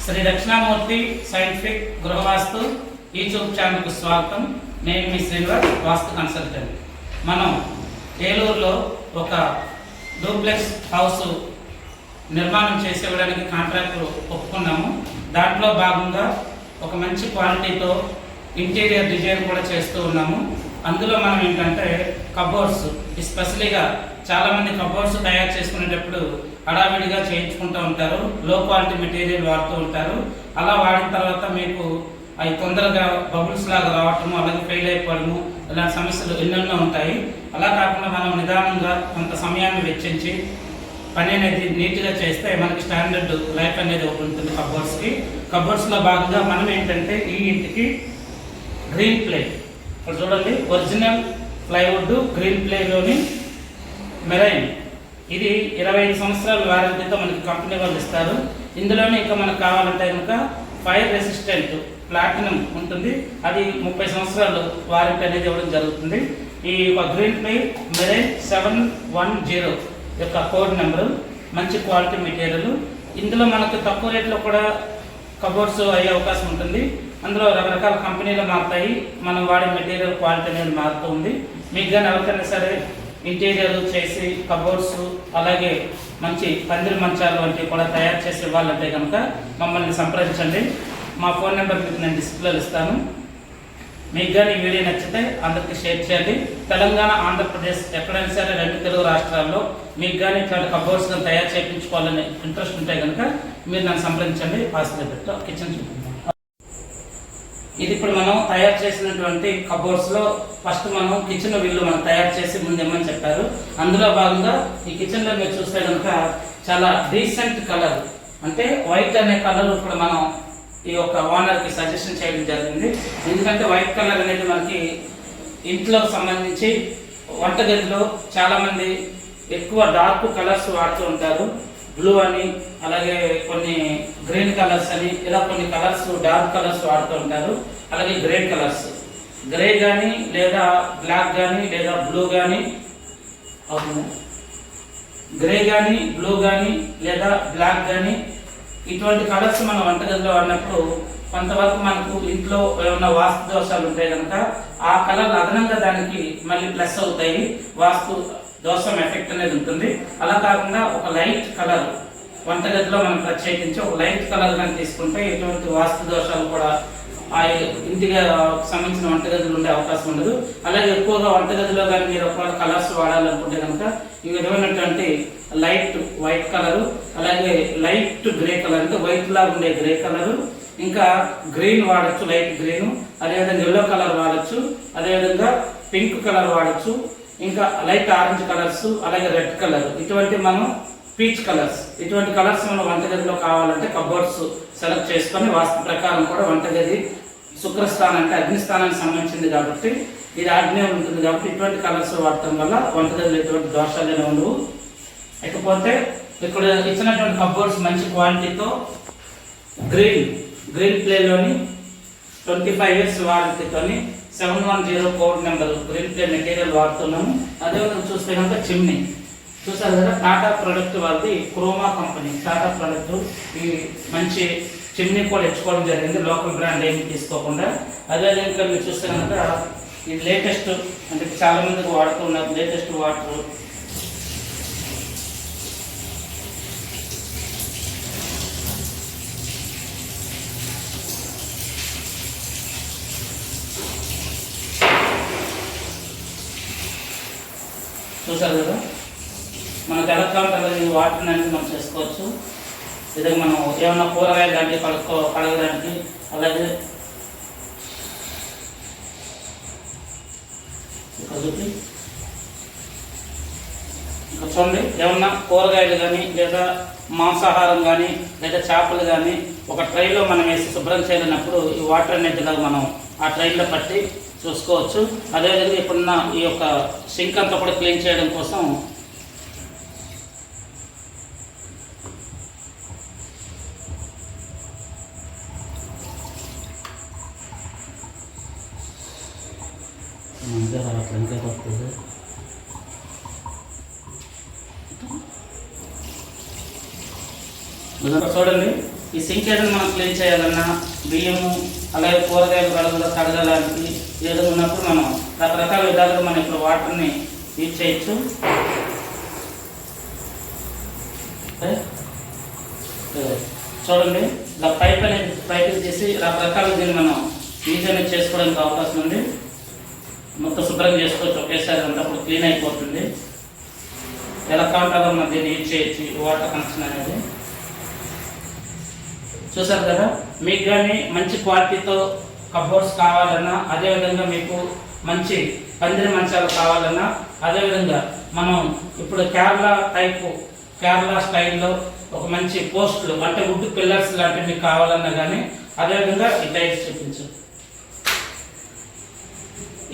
Shri Dakshinamurthy scientific గృహవాస్తు YouTube ఛానల్కు స్వాగతం. నేను మీ శ్రీనివాస్, వాస్తు కన్సల్టెంట్. మనం ఏలూరులో ఒక డూప్లెక్స్ హౌస్ నిర్మాణం చేసేవడానికి కాంట్రాక్ట్ ఒప్పుకున్నాము. దాంట్లో భాగంగా ఒక మంచి క్వాలిటీతో ఇంటీరియర్ డిజైన్ కూడా చేస్తూ ఉన్నాము. అందులో మనం ఏంటంటే కబోర్డ్స్, ఎస్పెషలీగా చాలామంది కబోర్డ్స్ తయారు చేసుకునేటప్పుడు హడావిడిగా చేయించుకుంటూ ఉంటారు, లో క్వాలిటీ మెటీరియల్ వాడుతూ ఉంటారు. అలా వాడిన తర్వాత మీకు అవి తొందరగా బబుల్స్ లాగా రావటము, అలాగే ఫెయిల్ అయిపోవడము, ఇలాంటి సమస్యలు ఎన్నెన్నో ఉంటాయి. అలా కాకుండా మనం నిదానంగా కొంత సమయాన్ని వెచ్చించి పని అనేది నీట్గా చేస్తే మనకి స్టాండర్డ్ లైఫ్ అనేది ఒకటి ఉంటుంది. కబోర్డ్స్లో భాగంగా మనం ఏంటంటే ఈ ఇంటికి గ్రీన్ ప్లే, ఇక్కడ చూడండి, ఒరిజినల్ ప్లైవుడ్ గ్రీన్ ప్లేలోని మెరైన్, ఇది 25 సంవత్సరాల వారంటీతో మనకి కంపెనీ వాళ్ళు ఇస్తారు. ఇందులోనే ఇంకా మనకు కావాలంటే కనుక ఫైర్ రెసిస్టెంట్ ప్లాటినం ఉంటుంది, అది 30 సంవత్సరాలు వారంటీ అనేది ఇవ్వడం జరుగుతుంది. ఈ ఒక గ్రీన్ ప్లే మెరైన్ 710 యొక్క కోడ్ నెంబరు, మంచి క్వాలిటీ మెటీరియల్. ఇందులో మనకు తక్కువ రేట్లో కూడా కబోర్డ్స్ అయ్యే అవకాశం ఉంటుంది. అందులో రకరకాల కంపెనీలు మారుతాయి, మనం వాడే మెటీరియల్ క్వాలిటీ అనేది మారుతూ ఉంది. మీకు కానీ ఎవరికైనా సరే ఇంటీరియర్ చేసి కబోర్డ్స్, అలాగే మంచి పందిరి మంచాలు వంటివి కూడా తయారు చేసి ఇవ్వాలంటే కనుక మమ్మల్ని సంప్రదించండి. మా ఫోన్ నెంబర్ మీకు నేను డిస్ప్లేలో ఇస్తాను. మీకు కానీ ఈ వీడియో నచ్చితే అందరికీ షేర్ చేయండి. తెలంగాణ, ఆంధ్రప్రదేశ్ ఎక్కడైనా సరే 2 తెలుగు రాష్ట్రాల్లో మీకు కానీ ఇట్లాంటి కబోర్డ్స్ కానీ తయారు చేయించుకోవాలని ఇంట్రెస్ట్ ఉంటే కనుక మీరు నన్ను సంప్రదించండి. హాస్పిటల్లో కిచెన్ చూపించాను. ఇది ఇప్పుడు మనం తయారు చేసినటువంటి కబోర్డ్స్లో ఫస్ట్ మనం కిచెన్ విల్లు మనం తయారు చేసి ముందేమని చెప్పారు. అందులో భాగంగా ఈ కిచెన్లో మీరు చూస్తే కనుక చాలా డీసెంట్ కలర్, అంటే వైట్ అనే కలర్ ఇప్పుడు మనం ఈ యొక్క ఓనర్కి సజెషన్ చేయడం జరిగింది. ఎందుకంటే వైట్ కలర్ అనేది మనకి ఇంట్లోకి సంబంధించి వంటగదిలో చాలామంది ఎక్కువ డార్క్ కలర్స్ వాడుతూ ఉంటారు. బ్లూ అని, అలాగే కొన్ని గ్రీన్ కలర్స్ అని, ఇలా కొన్ని కలర్స్ డార్క్ కలర్స్ వాడుతూ ఉంటారు. అలాగే గ్రే కలర్స్, గ్రే కానీ లేదా బ్లాక్ కానీ లేదా బ్లూ కానీ అవుతుంది, గ్రే కానీ బ్లూ కానీ లేదా బ్లాక్ కానీ ఇటువంటి కలర్స్ మనం వంటగదిలో వాడినప్పుడు కొంతవరకు మనకు ఇంట్లో ఏమైనా వాస్తు దోషాలు ఉంటాయి కనుక ఆ కలర్ అదనంగా దానికి మళ్ళీ ప్లస్ అవుతాయి, వాస్తు దోషం ఎఫెక్ట్ అనేది ఉంటుంది. అలా కాకుండా ఒక లైట్ కలర్ వంటగదిలో మనం ప్రత్యేకించి ఒక లైట్ కలర్ కానీ తీసుకుంటే ఎటువంటి వాస్తు దోషాలు కూడా ఆ ఇంటికి సంబంధించిన వంటగదులు ఉండే అవకాశం ఉండదు. అలాగే ఎక్కువగా వంటగదిలో కానీ మీరు ఒకవేళ కలర్స్ వాడాలనుకుంటే కనుక ఈ విధమైనటువంటి లైట్ వైట్ కలరు, అలాగే లైట్ గ్రే కలర్, అంటే వైట్ లాగా ఉండే గ్రే కలరు, ఇంకా గ్రీన్ వాడచ్చు, లైట్ గ్రీన్, అదేవిధంగా ఎల్లో కలర్ వాడచ్చు, అదేవిధంగా పింక్ కలర్ వాడచ్చు, ఇంకా లైట్ ఆరెంజ్ కలర్స్, అలాగే రెడ్ కలర్, ఇటువంటి మనం పీచ్ కలర్స్, ఇటువంటి కలర్స్ మనం వంటగదిలో కావాలంటే కబోర్డ్స్ సెలెక్ట్ చేసుకొని వాస్తు ప్రకారం కూడా వంటగది శుక్రస్థానం అంటే అగ్నిస్థానానికి సంబంధించింది కాబట్టి ఇది ఆగ్నేయం ఉంటుంది కాబట్టి ఇటువంటి కలర్స్ వాడటం వల్ల వంటగదిలో ఎటువంటి దోషాలు ఉండవు. ఇకపోతే ఇక్కడ ఇచ్చినటువంటి కబోర్డ్స్ మంచి క్వాలిటీతో గ్రీన్ ప్లేలోని 25 years వారంటీతోని 710 code number green ply material వాడుతున్నాము. అదేవిధంగా చూస్తే కనుక చిమ్నీ చూసారు కదా, టాటా ప్రోడక్ట్ వాళ్ళది, క్రోమా కంపెనీ టాటా ప్రోడక్ట్. ఈ మంచి చిమ్నీ కూడా తెచ్చుకోవడం జరిగింది, లోకల్ బ్రాండ్ ఏమి తీసుకోకుండా. అదేవిధంగా మీరు చూస్తే కనుక ఇది లేటెస్ట్, అంటే చాలా మందికి వాడుతున్నారు లేటెస్ట్ వాటర్. చూసారు కదా, మనకు ఎలా కావాలంటే వాటర్ అనేది మనం చేసుకోవచ్చు. విధంగా మనం ఏమన్నా కూరగాయలు లాంటివి కడగడానికి, అలాగే ఇంకా చూడండి, ఏమన్నా కూరగాయలు కానీ లేదా మాంసాహారం కానీ లేదా చేపలు కానీ ఒక ట్రైలో మనం వేసి శుభ్రం చేయలేనప్పుడు ఈ వాటర్ అనేది మనం ఆ ట్రైలో పట్టి చూసుకోవచ్చు. అదేవిధంగా ఇప్పుడున్న ఈ యొక్క సింక్ అంతా కూడా క్లీన్ చేయడం కోసం చూడండి, ఈ సింక్ ఏదైనా మనం క్లీన్ చేయాలన్నా బియ్యము అలాగే కూరగాయలు కడుగులో తడగడానికి ఏదో ఉన్నప్పుడు మనం రకరకాల విధాలుగా మనం ఇప్పుడు వాటర్ని యూజ్ చేయొచ్చు. చూడండి ఇలా పైప్ అనేది పైపులు చేసి రకరకాల దీన్ని మనం యూజ్ అనేది చేసుకోవడానికి అవకాశం ఉంది. మొత్తం శుభ్రం చేసుకోవచ్చు ఒకేసారి, అంతప్పుడు క్లీన్ అయిపోతుంది. ఎలా కావాలో మనం దీన్ని యూజ్ చేయొచ్చు వాటర్ కనెక్షన్ అనేది. చూసారు కదా, మీకు కానీ మంచి క్వాలిటీతో కబోర్డ్స్ కావాలన్నా, అదేవిధంగా మీకు మంచి పందిరి మంచాలు కావాలన్నా, అదేవిధంగా మనం ఇప్పుడు కేరళ స్టైల్లో ఒక మంచి పోస్టులు అంటే వుడ్ పిల్లర్స్ లాంటివి మీకు కావాలన్నా కానీ, అదేవిధంగా ఈ టైల్స్ చూపించు.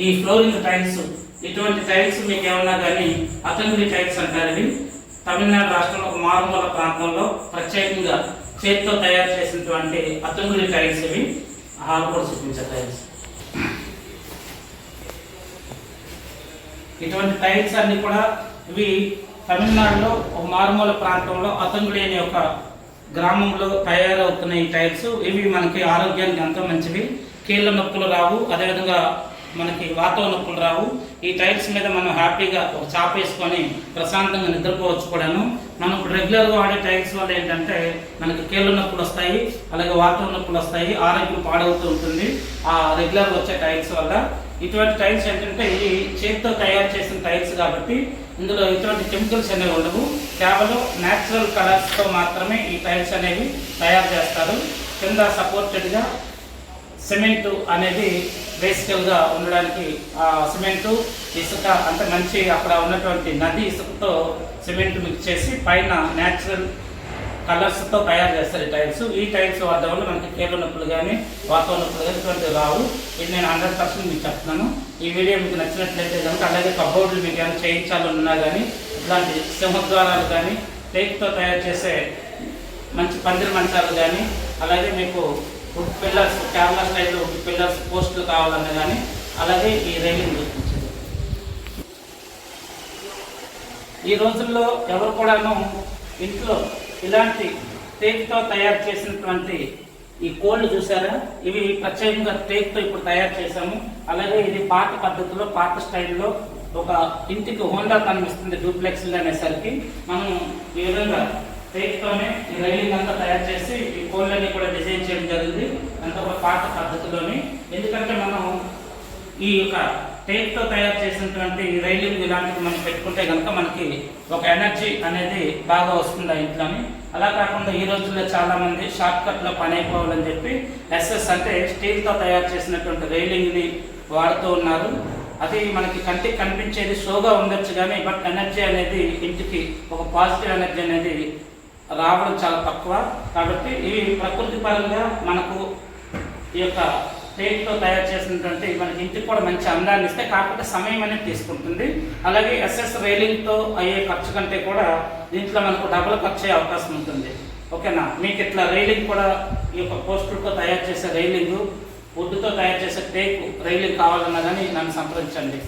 ఈ ఫ్లోరింగ్ టైల్స్, ఇటువంటి టైల్స్ మీకు ఏమన్నా కానీ అతంగుడి టైల్స్ అంటారు. ఇవి తమిళనాడు రాష్ట్రంలో ఒక మారుమూల ప్రాంతంలో ప్రత్యేకంగా చేతితో తయారు చేసినటువంటి అతంగుడి టైల్స్ ఇవి. హాల్ కూడా చూపించే టైల్స్. ఇటువంటి టైల్స్ అన్ని కూడా ఇవి తమిళనాడులో ఒక మారుమూల ప్రాంతంలో అతంగుడి అనే ఒక గ్రామంలో తయారవుతున్న ఈ టైల్స్. ఇవి మనకి ఆరోగ్యానికి ఎంతో మంచివి. కీళ్ళ నొప్పులు రావు, అదేవిధంగా మనకి వాతవ నొప్పులు రావు. ఈ టైల్స్ మీద మనం హ్యాపీగా ఒక చాప వేసుకొని ప్రశాంతంగా నిద్రపోవచ్చు కూడాను. మనం ఇప్పుడు రెగ్యులర్గా వాడే టైల్స్ వల్ల ఏంటంటే మనకి కీళ్ళ నొప్పులు వస్తాయి, అలాగే వాతవ నొప్పులు వస్తాయి, ఆరోగ్యం పాడవుతూ ఉంటుంది ఆ రెగ్యులర్గా వచ్చే టైల్స్ వల్ల. ఇటువంటి టైల్స్ ఏంటంటే ఇవి చేతితో తయారు చేసిన టైల్స్ కాబట్టి ఇందులో ఇటువంటి కెమికల్స్ అనేవి ఉండవు. కేవలం న్యాచురల్ కలర్స్తో మాత్రమే ఈ టైల్స్ అనేవి తయారు చేస్తారు. కింద సపోర్టెడ్గా సిమెంటు అనేది బేసికల్గా ఉండడానికి ఆ సిమెంటు ఇసుక అంటే మంచి అక్కడ ఉన్నటువంటి నది ఇసుకతో సిమెంట్ మిక్స్ చేసి పైన న్యాచురల్ కలర్స్తో తయారు చేస్తారు ఈ టైల్స్. ఈ టైల్స్ వాడడం వల్ల మనకి కీళ్ళ నొప్పులు కానీ వాతావరణ నొప్పులు కానీ ఇటువంటివి రావు. ఇది నేను 100% మీకు చెప్తున్నాను. ఈ వీడియో మీకు నచ్చినట్లయితే కనుక, అలాగే కబోర్డులు మీకు ఏమైనా చేయించాలన్నా కానీ, ఇట్లాంటి సింహద్వారాలు కానీ, టేక్తో తయారు చేసే మంచి పందిరి మంచాలు కానీ, అలాగే మీకు వుడ్ పిల్లర్స్ కేరళ స్టైల్లో వుడ్ పిల్లర్స్ పోస్టులు కావాలన్నా కానీ, అలాగే ఈ రైలింగ్ చూపించింది. ఈ రోజుల్లో ఎవరు కూడాను ఇంట్లో ఇలాంటి టేక్తో తయారు చేసినటువంటి ఈ కోళ్ళు చూసారా, ఇవి ప్రత్యేకంగా టేక్తో ఇప్పుడు తయారు చేసాము. అలాగే ఇది పాత పద్ధతిలో పాత స్టైల్లో ఒక ఇంటికి హోండా కనిపిస్తుంది డూప్లెక్స్లు అనేసరికి మనం ఈ విధంగా టేక్తోనే ఈ రైలింగ్ అంతా తయారు చేసి ఈ కోళ్ళని కూడా డిజైన్ చేయడం జరిగింది. అంత ఒక పాత పద్ధతిలోని. ఎందుకంటే మనం ఈ యొక్క టేక్తో తయారు చేసినటువంటి రైలింగ్ ఇలాంటివి మనం పెట్టుకుంటే కనుక మనకి ఒక ఎనర్జీ అనేది బాగా వస్తుంది ఆ ఇంట్లోని. అలా కాకుండా ఈ రోజుల్లో చాలామంది షార్ట్ కట్లో పని అయిపోవాలని చెప్పి ఎస్ఎస్ అంటే స్టీల్తో తయారు చేసినటువంటి రైలింగ్ని వాడుతూ ఉన్నారు. అది మనకి కంటికి కనిపించేది షోగా ఉండొచ్చు కానీ, బట్ ఎనర్జీ అనేది ఇంటికి ఒక పాజిటివ్ ఎనర్జీ అనేది రావడం చాలా తక్కువ. కాబట్టి ఇవి ప్రకృతి పరంగా మనకు ఈ యొక్క టేక్తో తయారు చేసినటువంటి మనకి ఇంటికి కూడా మంచి అందాన్ని ఇస్తే, కాకపోతే సమయం అనేది తీసుకుంటుంది. అలాగే ఎస్ఎస్ రైలింగ్తో అయ్యే ఖర్చు కంటే కూడా దీంట్లో మనకు డబుల్ ఖర్చు అయ్యే అవకాశం ఉంటుంది. ఓకేనా, మీకు ఇట్లా రైలింగ్ కూడా ఈ యొక్క పోస్టులతో తయారు చేసే రైలింగ్, వుడ్తో తయారు చేసే టేక్ రైలింగ్ కావాలన్నా కానీ నన్ను సంప్రదించండి.